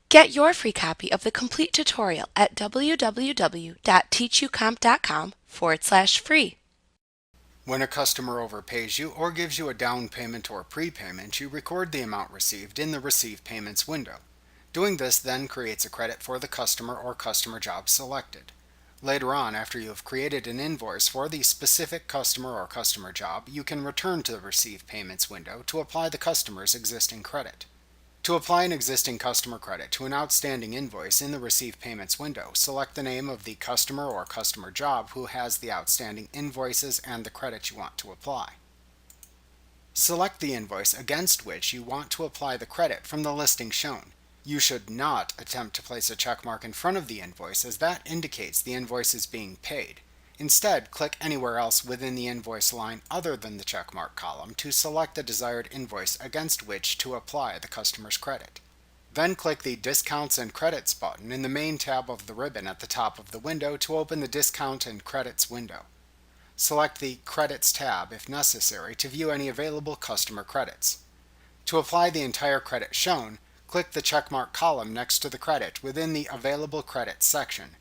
Get your free copy of the complete tutorial at www.teachucomp.com/free. When a customer overpays you or gives you a down payment or prepayment, you record the amount received in the Receive Payments window. Doing this then creates a credit for the customer or customer job selected. Later on, after you have created an invoice for the specific customer or customer job, you can return to the Receive Payments window to apply the customer's existing credit. To apply an existing customer credit to an outstanding invoice in the Receive Payments window, select the name of the customer or customer job who has the outstanding invoices and the credit you want to apply. Select the invoice against which you want to apply the credit from the listing shown. You should not attempt to place a check mark in front of the invoice, as that indicates the invoice is being paid. Instead, click anywhere else within the invoice line other than the checkmark column to select the desired invoice against which to apply the customer's credit. Then click the Discounts and Credits button in the main tab of the ribbon at the top of the window to open the Discount and Credits window. Select the Credits tab if necessary to view any available customer credits. To apply the entire credit shown, click the checkmark column next to the credit within the Available Credits section.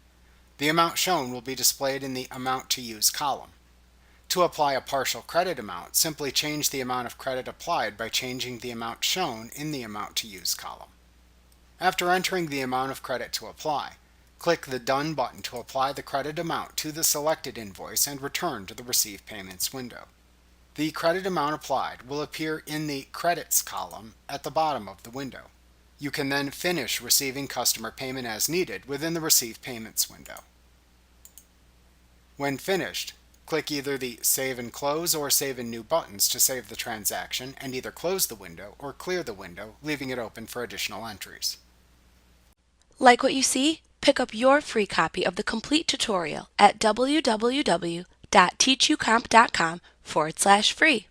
The amount shown will be displayed in the Amount to Use column. To apply a partial credit amount, simply change the amount of credit applied by changing the amount shown in the Amount to Use column. After entering the amount of credit to apply, click the Done button to apply the credit amount to the selected invoice and return to the Receive Payments window. The credit amount applied will appear in the Credits column at the bottom of the window. You can then finish receiving customer payment as needed within the Receive Payments window. When finished, click either the Save and Close or Save and New buttons to save the transaction and either close the window or clear the window, leaving it open for additional entries. Like what you see? Pick up your free copy of the complete tutorial at www.teachucomp.com/free.